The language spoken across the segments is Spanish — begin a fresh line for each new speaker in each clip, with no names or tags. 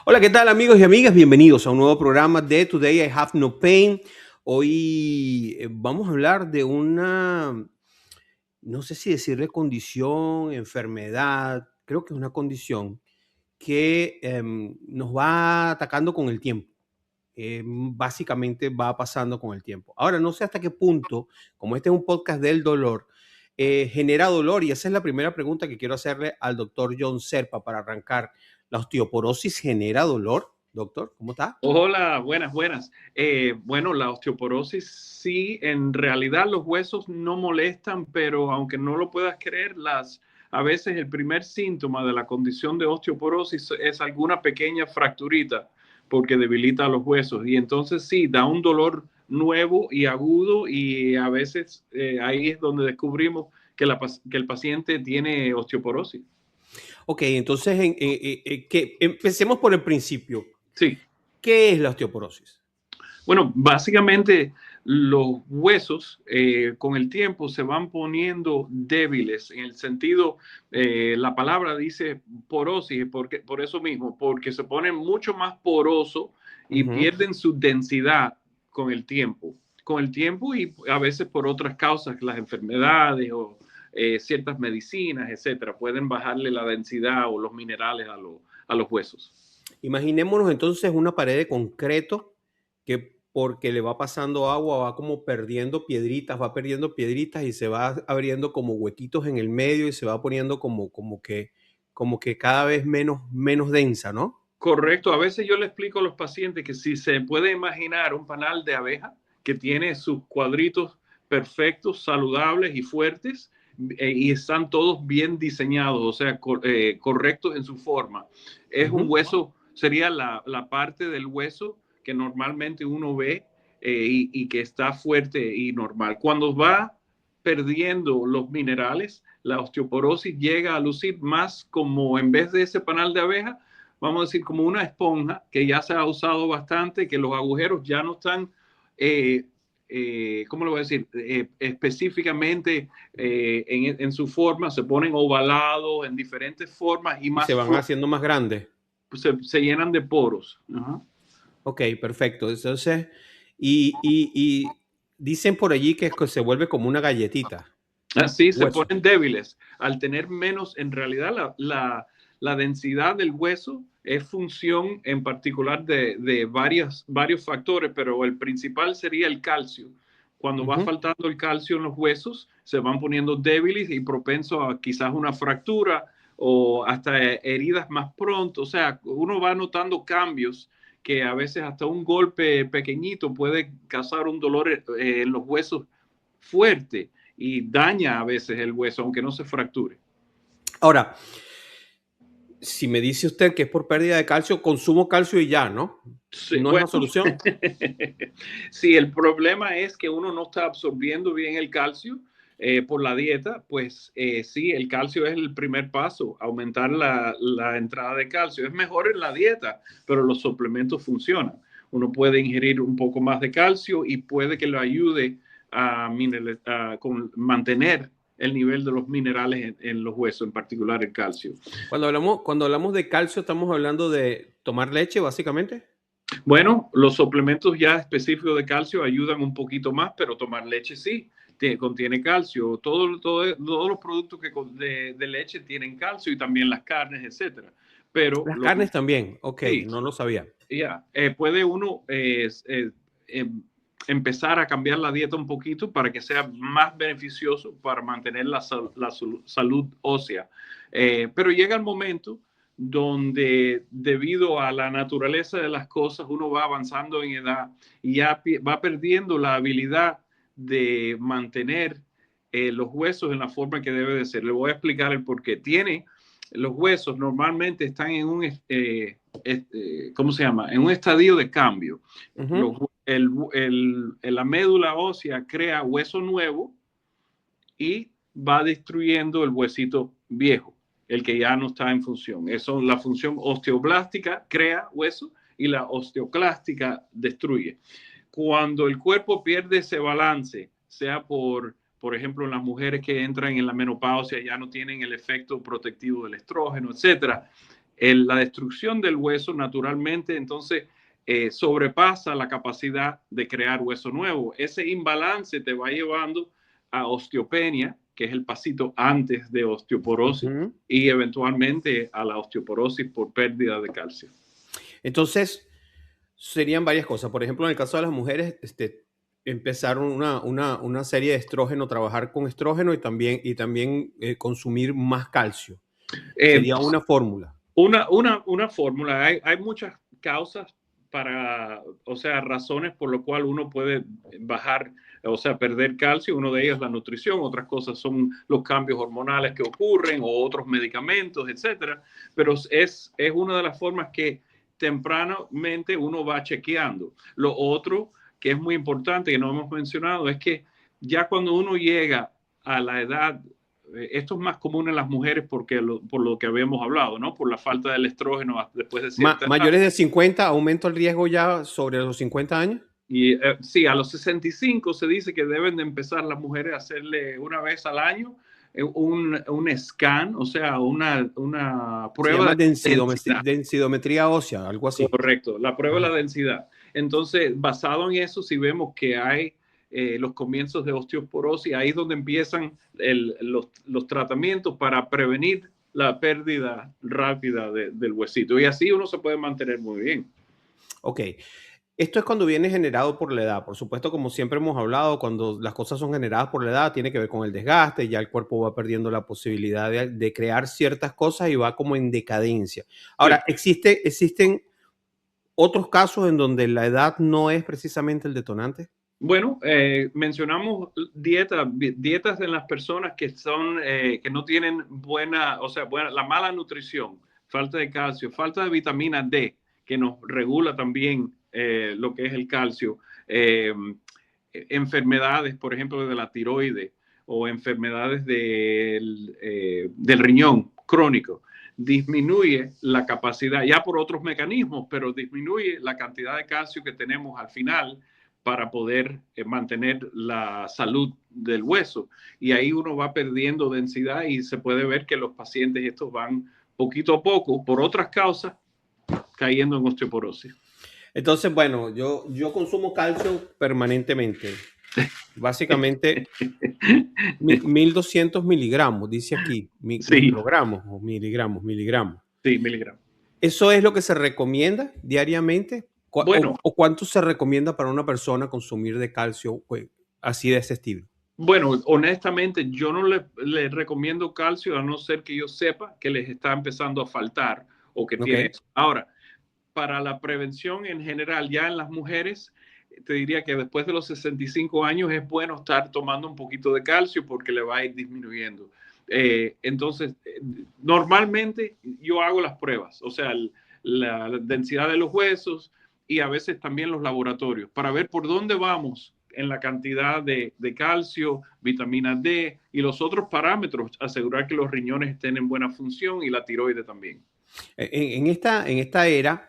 Hola, ¿qué tal amigos y amigas? Bienvenidos a un nuevo programa de Today I Have No Pain. Hoy vamos a hablar de una, no sé si decirle condición, enfermedad, creo que es una condición que nos va atacando con el tiempo. Básicamente va pasando con el tiempo. Ahora, no sé hasta qué punto, como este es un podcast del dolor, genera dolor y esa es la primera pregunta que quiero hacerle al doctor John Serpa para arrancar. ¿La osteoporosis genera dolor? Doctor, ¿cómo está?
Hola, buenas, buenas. Bueno, la osteoporosis sí, en realidad los huesos no molestan, pero aunque no lo puedas creer, a veces el primer síntoma de la condición de osteoporosis es alguna pequeña fracturita porque debilita los huesos y entonces sí, da un dolor nuevo y agudo y a veces ahí es donde descubrimos que el paciente tiene osteoporosis.
Ok, entonces que empecemos por el principio.
Sí.
¿Qué es la osteoporosis?
Bueno, básicamente los huesos con el tiempo se van poniendo débiles en el sentido, la palabra dice porosis, por eso mismo, porque se ponen mucho más porosos y
Ujú.
pierden su densidad con el tiempo. Con el tiempo y a veces por otras causas, las enfermedades o ciertas medicinas, etcétera, pueden bajarle la densidad o los minerales a los huesos.
Imaginémonos entonces una pared de concreto que porque le va pasando agua va perdiendo piedritas y se va abriendo como huequitos en el medio y se va poniendo como que cada vez menos densa, ¿no?
Correcto. A veces yo le explico a los pacientes que si se puede imaginar un panal de abeja que tiene sus cuadritos perfectos, saludables y fuertes, y están todos bien diseñados, o sea, correctos en su forma. Es un
Ujú.
hueso, sería la parte del hueso que normalmente uno ve y que está fuerte y normal. Cuando va perdiendo los minerales, la osteoporosis llega a lucir más como en vez de ese panal de abeja, vamos a decir, como una esponja que ya se ha usado bastante, que los agujeros ya no están, ¿cómo lo voy a decir? Específicamente en su forma, se ponen ovalados en diferentes formas y
Y se
más
van haciendo más grandes.
se llenan de poros. Ajá.
Ok, perfecto. Entonces, y dicen por allí que se vuelve como una galletita,
Así se
hueso.
ponen débiles. Al tener menos, en realidad la densidad del hueso es función en particular de varios factores, pero el principal sería el calcio. Cuando va
Ujú.
faltando el calcio en los huesos, se van poniendo débiles y propensos a quizás una fractura o hasta heridas más pronto. O sea, uno va notando cambios que a veces hasta un golpe pequeñito puede causar un dolor en los huesos fuerte y daña a veces el hueso, aunque no se fracture.
Ahora, si me dice usted que es por pérdida de calcio, consumo calcio y ya, ¿no?
Sí,
¿No es
bueno,
la solución?
si el problema es que uno no está absorbiendo bien el calcio por la dieta, pues sí, el calcio es el primer paso, aumentar la entrada de calcio. Es mejor en la dieta, pero los suplementos funcionan. Uno puede ingerir un poco más de calcio y puede que lo ayude a mantener el nivel de los minerales en los huesos, en particular el calcio.
Cuando hablamos de calcio, estamos hablando de tomar leche, básicamente.
Bueno, los suplementos ya específicos de calcio ayudan un poquito más, pero tomar leche sí, contiene calcio. Todos los productos de leche tienen calcio y también las carnes, etcétera. Pero
Las carnes también. Ok,
sí,
no lo sabía.
ya, puede uno em, empezar a cambiar la dieta un poquito para que sea más beneficioso para mantener salud ósea. Pero llega el momento donde debido a la naturaleza de las cosas uno va avanzando en edad y ya va perdiendo la habilidad de mantener los huesos en la forma que debe de ser. Le voy a explicar el por qué. Los huesos normalmente están en un ¿cómo se llama? En un estadio de cambio.
Ujú.
La médula ósea crea hueso nuevo y va destruyendo el huesito viejo, el que ya no está en función. Eso, la función osteoblástica crea hueso y la osteoclástica destruye. Cuando el cuerpo pierde ese balance, sea por ejemplo, las mujeres que entran en la menopausia ya no tienen el efecto protectivo del estrógeno, etcétera, la destrucción del hueso naturalmente entonces sobrepasa la capacidad de crear hueso nuevo. Ese imbalance te va llevando a osteopenia, que es el pasito antes de osteoporosis, y eventualmente a la osteoporosis por pérdida de calcio.
Entonces, serían varias cosas. Por ejemplo, en el caso de las mujeres, empezaron una serie de estrógeno, trabajar con estrógeno y también consumir más calcio. Sería una fórmula.
Una fórmula. Hay muchas causas o sea, razones por lo cual uno puede bajar, o sea, perder calcio. Uno de ellos es la nutrición, otras cosas son los cambios hormonales que ocurren o otros medicamentos, etcétera. Pero es una de las formas que tempranamente uno va chequeando. Lo otro que es muy importante, que no hemos mencionado, es que ya cuando uno llega a la edad, esto es más común en las mujeres por lo que habíamos hablado, ¿no? Por la falta del estrógeno después de cierta edad.
Mayores de 50, aumenta el riesgo ya sobre los 50 años.
Y sí, a los 65 se dice que deben de empezar las mujeres a hacerle una vez al año un scan, o sea, una prueba
de densidometría ósea, algo así.
Correcto, la prueba de la densidad. Entonces, basado en eso, si vemos que hay los comienzos de osteoporosis, ahí es donde empiezan los tratamientos para prevenir la pérdida rápida del huesito. Y así uno se puede mantener muy bien.
Ok. Esto es cuando viene generado por la edad. Por supuesto, como siempre hemos hablado, cuando las cosas son generadas por la edad, tiene que ver con el desgaste, ya el cuerpo va perdiendo la posibilidad de crear ciertas cosas y va como en decadencia. Ahora, sí. ¿Existen otros casos en donde la edad no es precisamente el detonante?
Bueno, mencionamos dietas en las personas que no tienen la mala nutrición, falta de calcio, falta de vitamina D, que nos regula también lo que es el calcio, enfermedades, por ejemplo, de la tiroides o enfermedades del riñón crónico. Disminuye la capacidad, ya por otros mecanismos, pero disminuye la cantidad de calcio que tenemos al final para poder mantener la salud del hueso. Y ahí uno va perdiendo densidad y se puede ver que los pacientes estos van poquito a poco, por otras causas, cayendo en osteoporosis.
Entonces, bueno, yo consumo calcio permanentemente. Básicamente 1200 miligramos, dice aquí. Microgramos o miligramos.
Sí, miligramos.
¿Eso es lo que se recomienda diariamente?
Bueno,
¿O cuánto se recomienda para una persona consumir de calcio así de ese estilo?
Bueno, honestamente, yo no le recomiendo calcio a no ser que yo sepa que les está empezando a faltar o que tiene eso. Ahora, para la prevención en general, ya en las mujeres, te diría que después de los 65 años es bueno estar tomando un poquito de calcio porque le va a ir disminuyendo. Entonces, normalmente yo hago las pruebas, o sea, la densidad de los huesos y a veces también los laboratorios para ver por dónde vamos en la cantidad de calcio, vitamina D y los otros parámetros, asegurar que los riñones estén en buena función y la tiroide también.
En esta era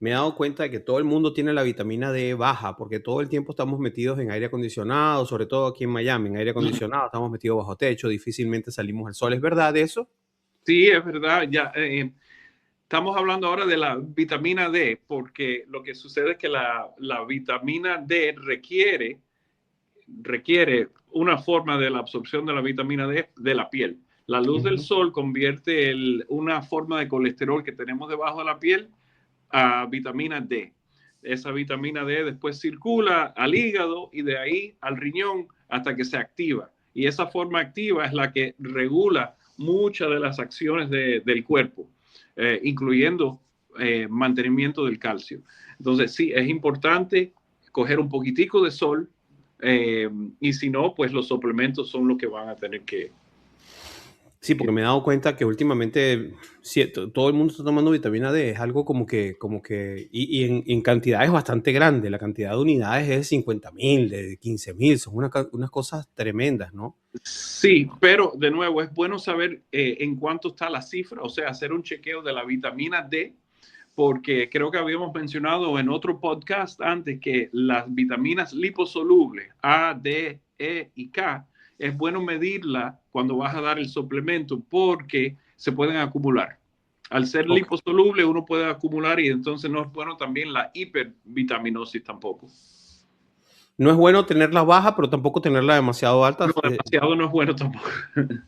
me he dado cuenta de que todo el mundo tiene la vitamina D baja, porque todo el tiempo estamos metidos en aire acondicionado, sobre todo aquí en Miami, en aire acondicionado, estamos metidos bajo techo, difícilmente salimos al sol. ¿Es verdad eso?
Sí, es verdad. Ya, estamos hablando ahora de la vitamina D, porque lo que sucede es que la vitamina D requiere una forma de la absorción de la vitamina D de la piel. La luz del sol convierte una forma de colesterol que tenemos debajo de la piel a vitamina D. Esa vitamina D después circula al hígado y de ahí al riñón hasta que se activa. Y esa forma activa es la que regula muchas de las acciones del cuerpo, incluyendo mantenimiento del calcio. Entonces, sí, es importante coger un poquitico de sol y si no, pues los suplementos son los que van a tener que...
Sí, porque me he dado cuenta que últimamente todo el mundo está tomando vitamina D. Es algo como que y en cantidades bastante grandes. La cantidad de unidades es de 50,000, de 15,000. Son unas cosas tremendas, ¿no?
Sí, pero de nuevo es bueno saber en cuánto está la cifra, o sea, hacer un chequeo de la vitamina D, porque creo que habíamos mencionado en otro podcast antes que las vitaminas liposolubles A, D, E y K, es bueno medirla cuando vas a dar el suplemento porque se pueden acumular. Al ser
Ok.
liposoluble, uno puede acumular y entonces no es bueno también la hipervitaminosis tampoco.
No es bueno tenerla baja, pero tampoco tenerla demasiado alta.
No, demasiado no es bueno tampoco.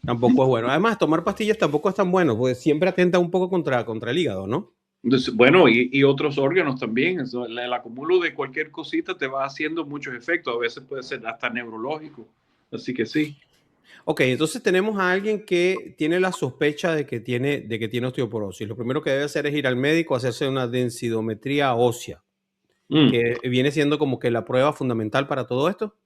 Tampoco es bueno. Además, tomar pastillas tampoco es tan bueno, porque siempre atenta un poco contra el hígado, ¿no?
Entonces, bueno, y otros órganos también. Eso, el acumulo de cualquier cosita te va haciendo muchos efectos. A veces puede ser hasta neurológico. Así que sí.
Ok, entonces tenemos a alguien que tiene la sospecha de que tiene osteoporosis. Lo primero que debe hacer es ir al médico a hacerse una densitometría ósea,
Mm.
que viene siendo como que la prueba fundamental para todo esto.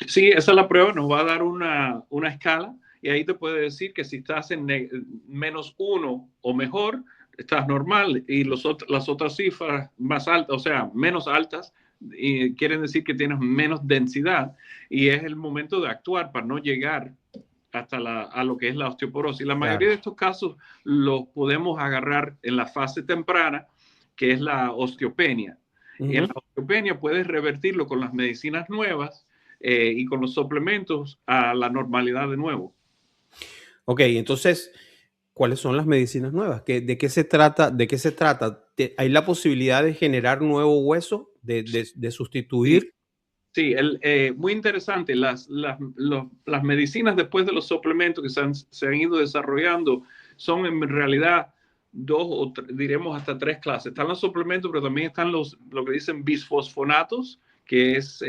Sí, esa es la prueba. Nos va a dar una escala y ahí te puede decir que si estás en -1 o mejor, estás normal y las otras cifras más altas, o sea, menos altas, y quieren decir que tienes menos densidad y es el momento de actuar para no llegar hasta a lo que es la osteoporosis. La mayoría
Claro.
de estos casos los podemos agarrar en la fase temprana, que es la osteopenia. Y en la
Ujú.
osteopenia puedes revertirlo con las medicinas nuevas y con los suplementos a la normalidad de nuevo.
Ok, entonces, ¿cuáles son las medicinas nuevas? ¿De qué se trata? ¿De qué se trata? ¿Hay la posibilidad de generar nuevo hueso, de
Sí,
sustituir?
sí, muy interesante. Las medicinas después de los suplementos que se han ido desarrollando son en realidad dos o diremos hasta tres clases. Están los suplementos, pero también están lo que dicen bisfosfonatos, que es,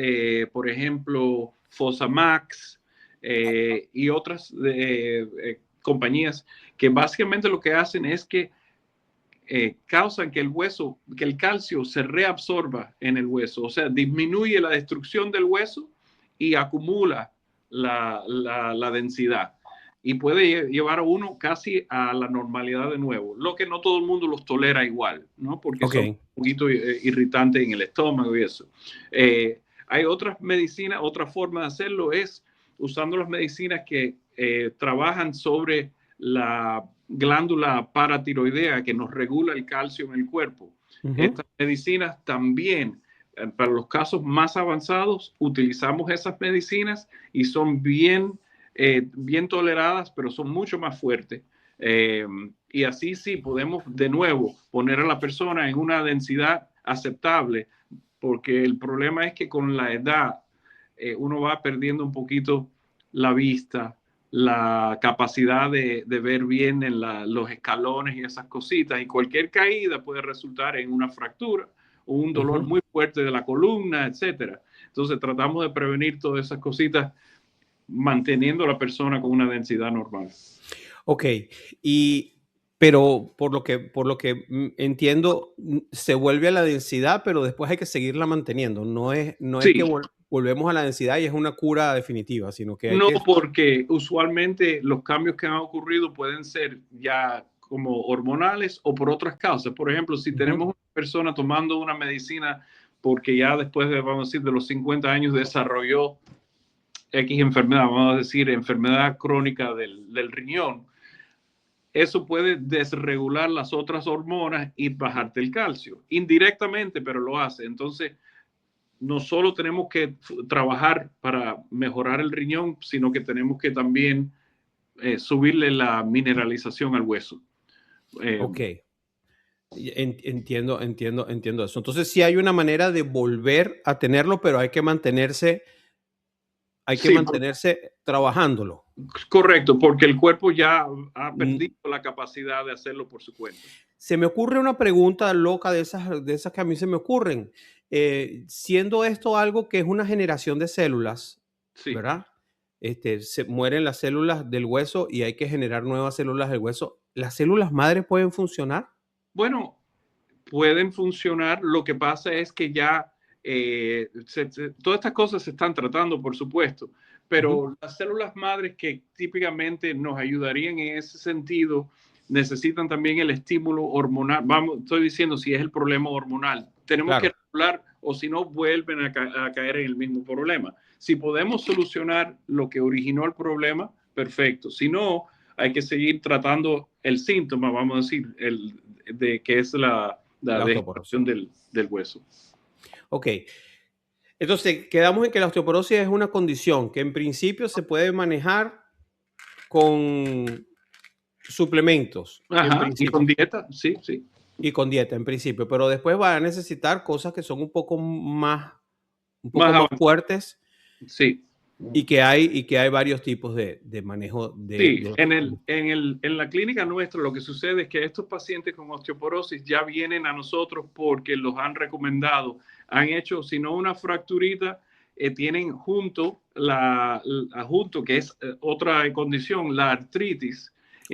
por ejemplo, Fosamax y otras compañías que básicamente lo que hacen es que causan que que el calcio se reabsorba en el hueso, o sea, disminuye la destrucción del hueso y acumula la densidad. Y puede llevar a uno casi a la normalidad de nuevo, lo que no todo el mundo los tolera igual, ¿no? Porque
Ok.
son un poquito irritantes en el estómago y eso. Hay otras medicinas, otra forma de hacerlo es usando las medicinas que trabajan sobre la glándula paratiroidea que nos regula el calcio en el cuerpo.
Ujú.
Estas medicinas también, para los casos más avanzados, utilizamos esas medicinas y son bien toleradas, pero son mucho más fuertes. Y así sí podemos de nuevo poner a la persona en una densidad aceptable, porque el problema es que con la edad uno va perdiendo un poquito la vista, la capacidad de ver bien en los escalones y esas cositas, y cualquier caída puede resultar en una fractura o un dolor
Ujú.
muy fuerte de la columna, etcétera. Entonces tratamos de prevenir todas esas cositas manteniendo a la persona con una densidad normal.
Ok, pero por lo que entiendo, se vuelve a la densidad, pero después hay que seguirla manteniendo. No es que
Sí,
volvemos a la densidad y es una cura definitiva, sino que hay
no,
que.
porque usualmente los cambios que han ocurrido pueden ser ya como hormonales o por otras causas. Por ejemplo, si
Ujú.
tenemos una persona tomando una medicina porque ya después de, vamos a decir, de los 50 años desarrolló X enfermedad, vamos a decir, enfermedad crónica del riñón, eso puede desregular las otras hormonas y bajarte el calcio. Indirectamente, pero lo hace. Entonces, no solo tenemos que trabajar para mejorar el riñón, sino que tenemos que también subirle la mineralización al hueso. Eh,
Ok, entiendo eso. Entonces sí hay una manera de volver a tenerlo, pero hay que
sí,
mantenerse trabajándolo.
correcto, porque el cuerpo ya ha
Mm,
perdido la capacidad de hacerlo por su cuenta.
Se me ocurre una pregunta loca de esas que a mí se me ocurren. Siendo esto algo que es una generación de células,
Sí.
¿verdad? Se mueren las células del hueso y hay que generar nuevas células del hueso. ¿Las células madre pueden funcionar?
Bueno, pueden funcionar. Lo que pasa es que ya todas estas cosas se están tratando, por supuesto,
Ujú.
pero las células madres que típicamente nos ayudarían en ese sentido necesitan también el estímulo hormonal. Vamos, estoy diciendo si es el problema hormonal. Tenemos que
Claro.
regular o si no vuelven a caer en el mismo problema. Si podemos solucionar lo que originó el problema, perfecto. Si no, hay que seguir tratando el síntoma, vamos a decir, de que es la
La osteoporosis.
degeneración del hueso.
Ok. Entonces, quedamos en que la osteoporosis es una condición que en principio se puede manejar con suplementos, en
Ajá, y con
principio.
dieta, sí, sí.
Y con dieta, en principio. Pero después va a necesitar cosas que son un
Más
poco más
avanzado,
fuertes
sí.
y que hay varios tipos de manejo
Sí, en la clínica nuestra lo que sucede es que estos pacientes con osteoporosis ya vienen a nosotros porque los han recomendado. Han hecho, si no una fracturita, tienen junto, que es otra condición, la artritis.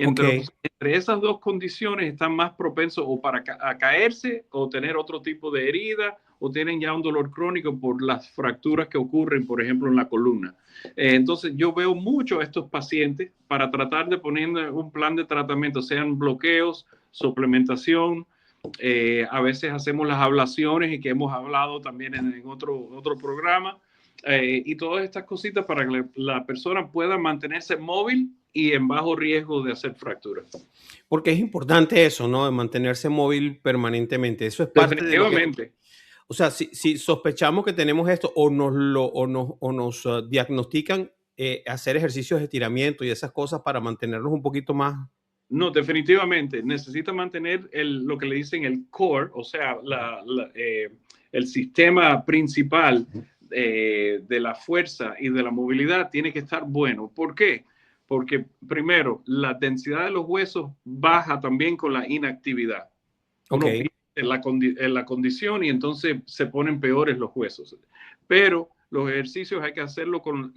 Ok,
Entre esas dos condiciones están más propensos o a caerse o tener otro tipo de herida o tienen ya un dolor crónico por las fracturas que ocurren, por ejemplo, en la columna. Entonces, yo veo mucho a estos pacientes para tratar de poner un plan de tratamiento, sean bloqueos, suplementación. A veces hacemos las ablaciones y que hemos hablado también en otro programa. Y todas estas cositas para que la persona pueda mantenerse móvil y en bajo riesgo de hacer fracturas.
porque es importante eso, ¿no? De mantenerse móvil permanentemente. Eso es parte de lo que,
Definitivamente.
o sea, si sospechamos que tenemos esto o nos diagnostican hacer ejercicios de estiramiento y esas cosas para mantenernos un poquito más.
No, definitivamente. Necesita mantener lo que le dicen el core, o sea, el sistema principal de la fuerza y de la movilidad tiene que estar bueno. ¿Por qué? Porque primero, la densidad de los huesos baja también con la inactividad.
Ok,
Uno pierde en la condición y entonces se ponen peores los huesos. Pero los ejercicios hay que hacerlo con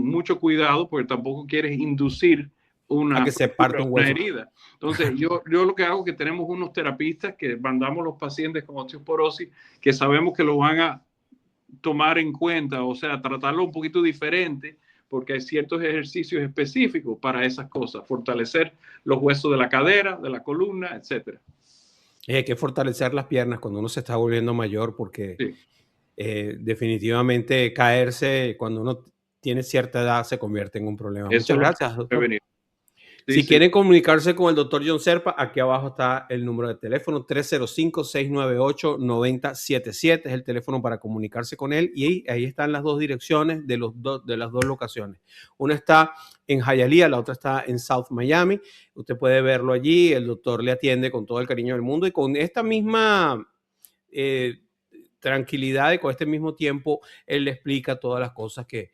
mucho cuidado porque tampoco quieres inducir
a
una
que se parte
fractura,
un
una
hueso.
herida. Entonces, yo lo que hago es que tenemos unos terapistas que mandamos a los pacientes con osteoporosis que sabemos que lo van a tomar en cuenta, o sea, tratarlo un poquito diferente, porque hay ciertos ejercicios específicos para esas cosas, fortalecer los huesos de la cadera, de la columna, etcétera.
Hay que fortalecer las piernas cuando uno se está volviendo mayor porque
Sí,
definitivamente caerse cuando uno tiene cierta edad se convierte en un problema.
eso
Muchas
lo
gracias, doctor.
prevenir. Sí,
Si
sí.
quieren comunicarse con el doctor John Serpa, aquí abajo está el número de teléfono 305-698-9077. Es el teléfono para comunicarse con él y ahí están las dos direcciones de las dos locaciones. Una está en Hialeah, la otra está en South Miami. Usted puede verlo allí, el doctor le atiende con todo el cariño del mundo y con esta misma tranquilidad y con este mismo tiempo, él le explica todas las cosas que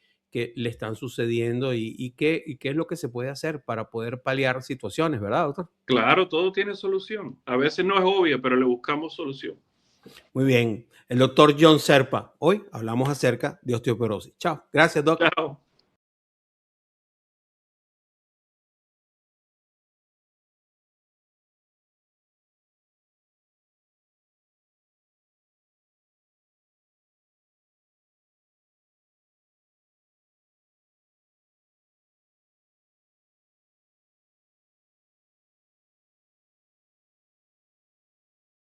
le están sucediendo y qué es lo que se puede hacer para poder paliar situaciones, ¿verdad, doctor?
Claro, todo tiene solución. A veces no es obvio, pero le buscamos solución.
Muy bien. El doctor John Serpa. Hoy hablamos acerca de osteoporosis. Chao. Gracias, doc.
Chao.